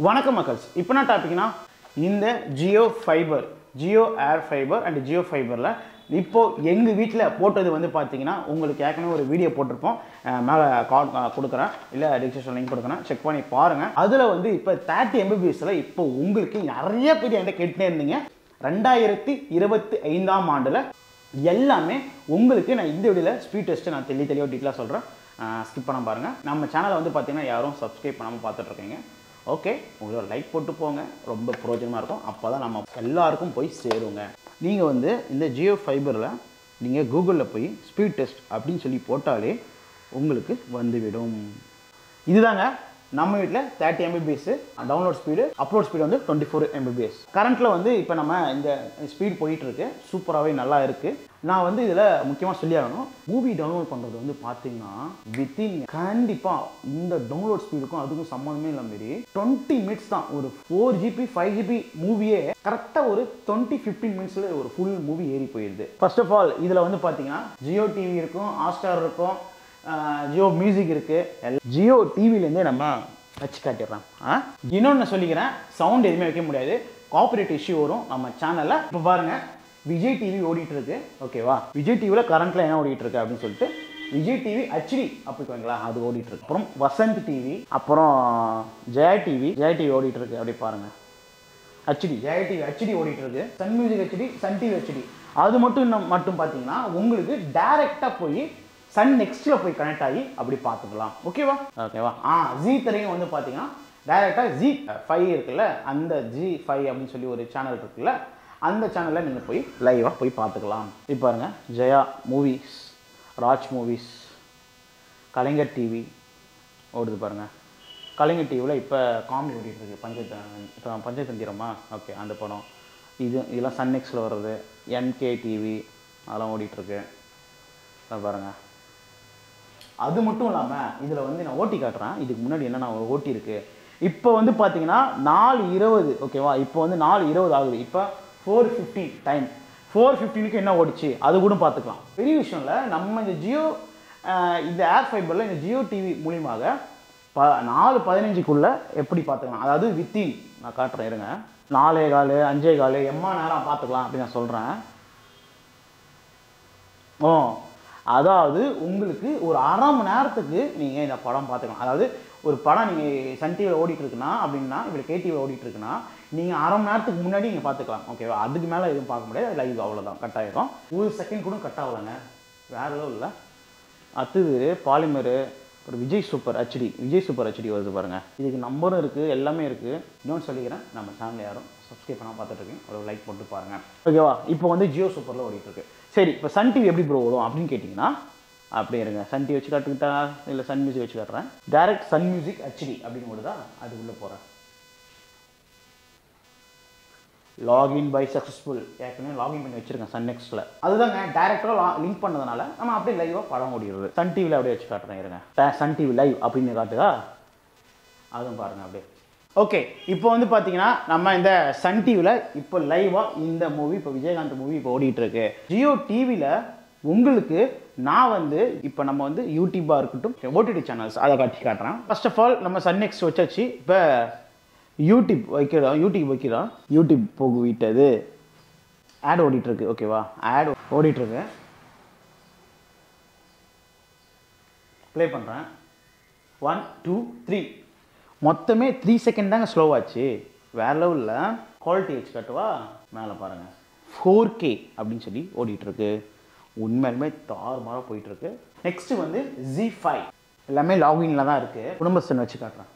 வணக்கம் மக்கள்ஸ். இப்போ என்ன டாபிக்னா இந்த Jio fibre, Jio air fibre and Jio ஃபைபரில் இப்போது எங்கள் வீட்டில் போட்டது வந்து பார்த்தீங்கன்னா உங்களுக்கு ஏற்கனவே ஒரு வீடியோ போட்டிருப்போம். மேலே கார்டு கொடுக்குறேன், இல்லை டிஸ்கிரிப்ஷன் லிங்க் கொடுக்குறேன், செக் பண்ணி பாருங்கள். அதில் வந்து இப்போ 30 MBPSல இப்போ உங்களுக்கு நிறைய பேர் என்கிட்ட கேட்டுனே இருந்தீங்க. 2025ஆம் ஆண்டில் எல்லாமே உங்களுக்கு நான் இந்த வீடியோவில் ஸ்பீட் டெஸ்ட்டு நான் தெளிவாக டீட்டெயிலாக சொல்கிறேன். ஸ்கிப் பண்ண பாருங்கள். நம்ம சேனலை வந்து பார்த்தீங்கன்னா யாரும் சப்ஸ்கிரைப் பண்ணாமல் பார்த்துட்ருக்கீங்க. ஓகே, உங்களோட லைக் போட்டு போங்க, ரொம்ப பிரயோஜனமாக இருக்கும். அப்போ தான் நம்ம எல்லாருக்கும் போய் சேருங்க. நீங்கள் வந்து இந்த ஜியோ ஃபைபரில் நீங்கள் கூகுளில் போய் ஸ்பீட் டெஸ்ட் அப்படின்னு சொல்லி போட்டாலே உங்களுக்கு வந்துவிடும். இதுதாங்க நம்ம வீட்டில் 30 MBPS download speed, upload speed வந்து 24 MBPS. கரண்ட்டில் வந்து இப்போ நம்ம இந்த ஸ்பீட் போயிட்டுருக்கு, சூப்பராகவே நல்லா இருக்குது. நான் வந்து இதில் முக்கியமாக சொல்லி ஆகணும், மூவி டவுன்லோட் பண்ணுறது வந்து பார்த்தீங்கன்னா வித்தின் கண்டிப்பாக இந்த டவுன்லோட் ஸ்பீடுக்கும் அதுக்கும் சம்மந்தமே இல்லை மாரி 20 மினிட்ஸ் தான். ஒரு 4GB 5GB மூவியே கரெக்டாக ஒரு 20-15 மினிட்ஸில் ஒரு ஃபுல் மூவி ஏறி போயிடுது. ஃபர்ஸ்ட் ஆஃப் ஆல் இதில் வந்து பார்த்தீங்கன்னா ஜியோ டிவி இருக்கும், ஹாட்ஸ்டார் இருக்கும், ஜியோ மியூசிக் இருக்குது. ஜியோ டிவிலேருந்தே நம்ம வச்சு காட்டிடுறோம். இன்னொன்று சொல்லிக்கிறேன், சவுண்ட் எதுவுமே வைக்க முடியாது, காப்பிரைட் இஷ்யூ வரும் நம்ம சேனலில். இப்போ பாருங்கள், விஜய் டிவி ஓடிட்டு இருக்கு. ஓகேவா, விஜய் டிவியில் கரண்ட்டில் என்ன ஓடிட்டு இருக்கு அப்படின்னு சொல்லிட்டு விஜய் டிவி HD அப்படிங்களா, அது ஓடிட்டு இருக்கு. அப்புறம் வசந்த் டிவி, அப்புறம் ஜெயா டிவி ஓடிட்டு இருக்கு. அப்படி பாருங்க, HD ஜெயா டிவி HD ஓடிட்டு இருக்கு. Sun music HD, Sun TV HD. அது மட்டும் பார்த்தீங்கன்னா உங்களுக்கு டைரெக்டாக போய் சன் நெக்ஸ்ட்டில் போய் கனெக்ட் ஆகி அப்படி பார்த்துக்கலாம். ஓகேவா. ஜி திரையும் வந்து பார்த்தீங்கன்னா டைரெக்டாக Z5 இருக்குல்ல, அந்த Z5 அப்படின்னு சொல்லி ஒரு சேனல் இருக்குல்ல, அந்த சேனலில் நீங்கள் போய் லைவாக போய் பார்த்துக்கலாம். இப்போ பாருங்க, ஜெயா மூவிஸ், ராஜ் மூவிஸ், கலைஞர் டிவி ஓடுது பாருங்கள். கலைஞர் டிவியில் இப்போ காமெடி ஓடிட்டுருக்கு, பஞ்சதந்திரமா. ஓகே, அந்த படம் இதெல்லாம் சன் நெக்ஸ்ட்டில் வர்றது. NK டிவி அதெல்லாம் ஓடிட்டுருக்கு பாருங்கள். அது மட்டும் இல்லாமல் இதில் வந்து நான் ஓட்டி காட்டுறேன். இதுக்கு முன்னாடி என்னென்ன ஓட்டி இருக்குது. இப்போ வந்து பார்த்தீங்கன்னா 4:20. ஓகேவா, இப்போ வந்து 4:20 ஆகுது. இப்போ 4:15 டைம். 4:15க்கு என்ன ஓடிச்சு அது கூட பார்த்துக்கலாம். பெரிய விஷயம் இல்லை. நம்ம இந்த ஜியோ இந்த ஏர் ஃபைபரில் இந்த ஜியோ டிவி மூலியமாக 4:15க்குள்ளே எப்படி பார்த்துக்கலாம், அதாவது வித்தின் நான் காட்டுறேன் இருங்க, 4:15 5:15 எம்மா நேரம் பார்த்துக்கலாம் அப்படின்னு நான் சொல்கிறேன். அதாவது உங்களுக்கு ஒரு அரை மணி நேரத்துக்கு நீங்கள் இந்த படம் பார்த்துக்கலாம். அதாவது ஒரு படம் நீங்கள் சன் டிவியில் ஓடிட்டு இருக்குன்னா அப்படின்னா, இப்படி KTVயில் ஓடிட்டு இருக்குன்னா நீங்கள் அரை மணி நேரத்துக்கு முன்னாடி நீங்கள் பார்த்துக்கலாம். ஓகேவா, அதுக்கு மேலே எதுவும் பார்க்க முடியாது, லைவ் அவ்வளோதான், கட் ஆகிடும். ஒரு செகண்ட் கூட கட் ஆகலைங்க, வேறு லெவல் இல்லை. அடுத்தது பாலிமரு, ஒரு விஜய் சூப்பர் HD வருது பாருங்கள். இதுக்கு நம்பரும் இருக்குது, எல்லாமே இருக்குது. இன்னொன்று சொல்லிக்கிறேன், நம்ம சேனலில் யாரும் சப்ஸ்கிரைப் பண்ணால் பார்த்துட்ருக்கீங்க, ஒரு லைக் போட்டு பாருங்கள். ஓகேவா, இப்போ வந்து ஜியோ சூப்பரில் ஓடிட்டுருக்கு. சரி, இப்போ சன் டிவி எப்படி ப்ரோ ஓடும் அப்படின்னு கேட்டிங்கன்னா, அப்படியே இருங்க, சன் டிவி வச்சு காட்டுக்கிட்டா இல்லை சன் மியூசிக் வச்சு காட்டுறேன். டைரக்ட் சன் மியூசிக் HD அப்படின்னு ஓடுதா, அது உள்ளே போகிறேன். லாகின் பை சக்ஸஸ்ஃபுல், ஏற்கனவே லாகின் பண்ணி வச்சுருக்கேன் சன் நெக்ஸ்ட்டில். அதுதாங்க டேரக்டாக லிங்க் பண்ணதுனால நம்ம அப்படியே லைவாக படம் ஓடிடுது. சன் டிவியில் அப்படியே வச்சு காட்டுறேன் இருங்க. சன் டிவி லைவ் அப்படின்னு காட்டுதா, அதுவும் பாருங்கள் அப்படியே. ஓகே, இப்போ வந்து பார்த்தீங்கன்னா நம்ம இந்த சன் டிவியில் இப்போ லைவாக இந்த மூவி, இப்போ விஜயகாந்த் மூவி இப்போ ஓடிட்டுருக்கு. ஜியோ டிவியில் உங்களுக்கு நான் வந்து இப்போ நம்ம வந்து யூடியூபாக இருக்கட்டும், OTT சேனல்ஸ் அதை காட்டுறேன். ஃபர்ஸ்ட் ஆஃப் ஆல் நம்ம சன் நெக்ஸ்ட் வச்சாச்சு. இப்போ யூடியூப் வைக்கிறோம். யூடியூப் போய்விட்டது, ஆட் ஓடிட்டுருக்கு. ஓகேவா, ஆட் ஓடிட்டுருக்கு. ப்ளே பண்ணுறேன். 1 2 3 மொத்தமே 3 செகண்ட் தாங்க ஸ்லோவாச்சு. வேறு லெவலில். குவாலிட்டி வச்சு காட்டுவா, மேலே பாருங்கள் 4K அப்படின்னு சொல்லி ஓடிட்டுருக்கு. உண்மையிலுமே தாறுமாறாக போயிட்டுருக்கு. நெக்ஸ்ட்டு வந்து Z5 எல்லாமே லாகின்ல தான் இருக்குது. குடும்பஸ்தன் வச்சு காட்டுறேன்.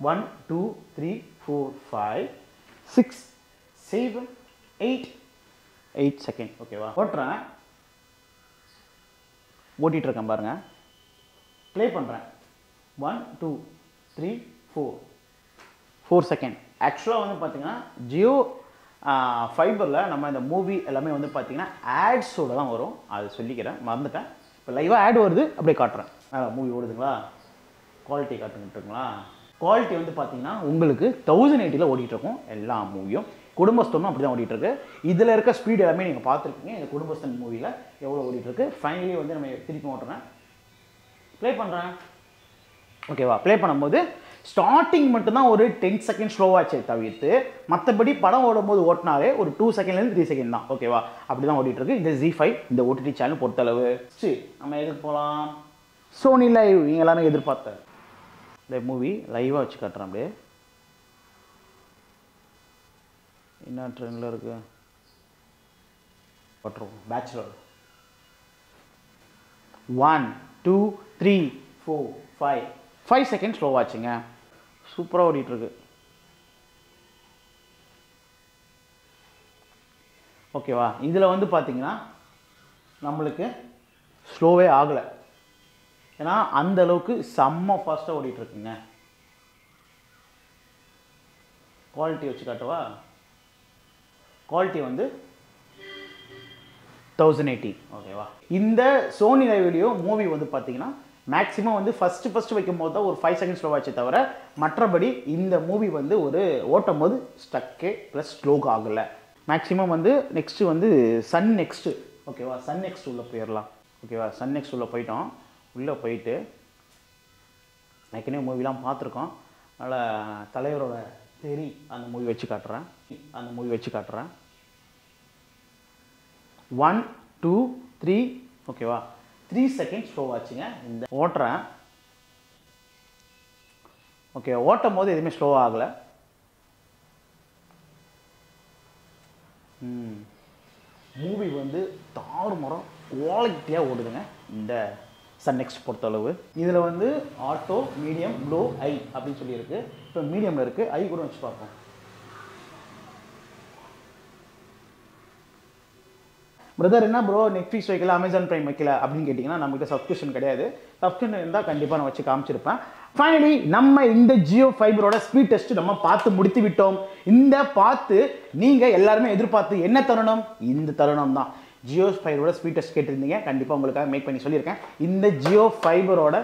1 2 3 4 5 6 7 8 செகண்ட். ஓகேவா, ஓட்டிகிட்ருக்கேன் பாருங்கள். ப்ளே பண்ணுறேன். 1 2 3 4 செகண்ட். ஆக்சுவலாக வந்து பார்த்தீங்கன்னா ஜியோ ஃபைபரில் நம்ம இந்த மூவி எல்லாமே வந்து பார்த்தீங்கன்னா ஆட்ஸோடு தான் வரும், அது சொல்லிக்கிறேன், மறந்துட்டேன். இப்போ லைவாக ஆட் வருது, அப்படியே காட்டுறேன். மூவி ஓடுதுங்களா, குவாலிட்டி காட்டுங்கட்டுங்களா. குவாலிட்டி வந்து பார்த்தீங்கன்னா உங்களுக்கு 1080ல் ஓடிட்டுருக்கும் எல்லா மூவியும். குடும்பஸ்தனும் அப்படி தான் ஓடிட்டுருக்கு. இதில் இருக்க ஸ்பீடு எல்லாமே நீங்கள் பார்த்துருக்கீங்க. இந்த குடும்பஸ்தன் மூவியில் எவ்வளோ ஓடிட்டுருக்கு. ஃபைனலி வந்து நம்ம திருப்பி ஓட்டுறேன், ப்ளே பண்ணுறேன். ஓகேவா? ப்ளே பண்ணும்போது ஸ்டார்டிங் மட்டும்தான் ஒரு 10 செகண்ட் ஸ்லோவாச்சே தவிர்த்து மற்றபடி படம் ஓடும்போது ஓட்டினாலே ஒரு 2 செகண்ட்லேருந்து 3 செகண்ட் தான். ஓகேவா? அப்படி தான் ஓடிட்டு இருக்கு இந்த ZEE5 இந்த ஓடிடி சேனல் பொறுத்தளவு. சரி, நம்ம எதுக்கு போகலாம்? சோனி லைவ் நீங்கள் எல்லாமே எதிர்பார்த்த இந்த மூவி லைவாக வச்சு காட்டுறேன். அப்படியே என்ன ட்ரெண்டில் இருக்கு பட்டுருவோம். Bachelor 1 2 3 4 5 second ஸ்லோவாச்சுங்க. சூப்பராக ஓடிட்டுருக்கு. ஓகேவா? இதில் வந்து பார்த்தீங்கன்னா நம்மளுக்கு ஸ்லோவே ஆகலை. ஏன்னா அந்த அளவுக்கு செம்ம ஃபாஸ்ட்டாக ஓடிட்டுருக்குங்க. குவாலிட்டி வச்சு காட்டுவா? குவாலிட்டி வந்து 1080. ஓகேவா? இந்த சோனி லைவ் வீடியோ மூவி வந்து பார்த்தீங்கன்னா மேக்ஸிமம் வந்து ஃபஸ்ட்டு வைக்கும்போது தான் ஒரு 5 செகண்ட் ஸ்லோவாச்சே தவிர மற்றபடி இந்த மூவி வந்து ஒரு ஓட்டும் போது ஸ்டக்கே ப்ளஸ் ஸ்லோக் ஆகலை. மேக்ஸிமம் வந்து நெக்ஸ்ட்டு வந்து சன் நெக்ஸ்ட்டு. ஓகேவா? சன் நெக்ஸ்ட் உள்ளே போயிடலாம். ஓகேவா? சன் நெக்ஸ்ட் உள்ளே போயிட்டோம். உள்ளே போயிட்டு ஏற்கனவே மூவிலாம் பார்த்துருக்கோம். அதனால் தலைவரோட தெரி அந்த மூவி வச்சு காட்டுறேன். 1 2 3 ஓகேவா? 3 செகண்ட் ஸ்லோ ஆச்சுங்க. இந்த ஓட்டுறேன். ஓகே, ஓட்டும் போது எதுவுமே ஸ்லோ ஆகலை. மூவி வந்து தாறுமாறம் குவாலிட்டியாக ஓடுதுங்க இந்த சன் நெக்ஸ்ட் பொறுத்தளவு. இதில் வந்து ஆட்டோ, மீடியம், லோ, ஐ அப்படின்னு சொல்லியிருக்கு. இப்போ மீடியமில் இருக்குது. ஐ கூட வச்சு பார்ப்போம். பிரதர் என்ன ப்ரோ நெட்ஃப்ளிக்ஸ் வைக்கல, அமேசான் பிரைம் வைக்கல அப்படின்னு கேட்டிங்கன்னா நம்மகிட்ட சப்ஸ்கிரிப்ஷன் கிடையாது. சப்ஸ்கிரிப்ஷன் இருந்தால் கண்டிப்பாக நான் வச்சு காமிச்சிருப்பேன். ஃபைனலி நம்ம இந்த ஜியோ ஃபைபரோட ஸ்பீட் டெஸ்ட் நம்ம பார்த்து முடித்து விட்டோம். இந்த பார்த்து நீங்கள் எல்லாருமே எதிர்பார்த்து என்ன தருணம்? இந்த தருணம் தான். ஜியோ ஃபைபரோட ஸ்பீட் டெஸ்ட் கேட்டிருந்தீங்க. கண்டிப்பாக உங்களுக்காக மேக் பண்ணி சொல்லியிருக்கேன். இந்த ஜியோ ஃபைபரோட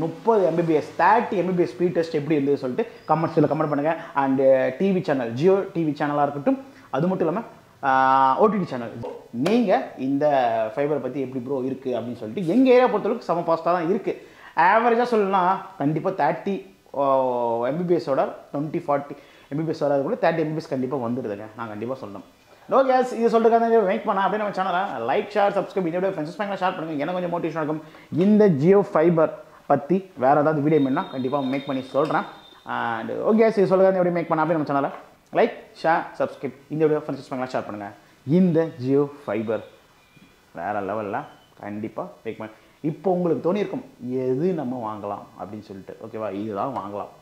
30 Mbps 30 Mbps ஸ்பீட் டெஸ்ட் எப்படி இருந்தது சொல்லிட்டு கமெண்ட்ஸில் கமெண்ட் பண்ணுங்கள். And TV channel, Jio TV சேனலாக இருக்கட்டும், அது மட்டும் இல்லாமல் ஓடிடி சேனல், நீங்கள் இந்த ஃபைபரை பற்றி எப்படி ப்ரோ இருக்குது அப்படின்னு சொல்லிட்டு எங்கள் ஏரியா பொறுத்தளவுக்கு செம ஃபாஸ்ட்டாக தான் இருக்குது. ஆவரேஜாக சொல்லலாம் கண்டிப்பாக 30 Mbps-ஓட 20-40 Mbps வராது கூட 30 Mbps கண்டிப்பாக வந்துடுதுங்க. நான் கண்டிப்பாக சொல்லணும். நோ கேஸ் இது சொல்லிட்டு வெயிட் பண்ணா அப்படியே நம்ம சேனலை லைக், ஷேர், சப்ஸ்கிரைப் இதோட ஃப்ரெண்ட்ஸ் பேங்கில் ஷேர் பண்ணுங்கள். எனக்கு கொஞ்சம் மோட்டிவேஷன் இருக்கும். இந்த ஜியோ ஃபைபர் பற்றி வேறு ஏதாவது வீடியோ வேணும்னா கண்டிப்பாக மேக் பண்ணி சொல்கிறேன். அண்ட் ஓகே கேஸ் இது சொல்லுங்கள் எப்படி மேக் பண்ணா அப்படியே நம்ம சேனலை லைக், ஷேர், சப்ஸ்கிரைப் இந்த வீடியோ ஃப்ரெண்ட்ஸ் பேங்கில் ஷேர் பண்ணுங்கள். இந்த ஜியோ ஃபைபர் வேறு லெவலில் கண்டிப்பாக மேக் பண்ண. இப்போ உங்களுக்கு தோணியிருக்கும் எது நம்ம வாங்கலாம் அப்படின்னு சொல்லிட்டு. ஓகேவா? இதுதான் வாங்கலாம்.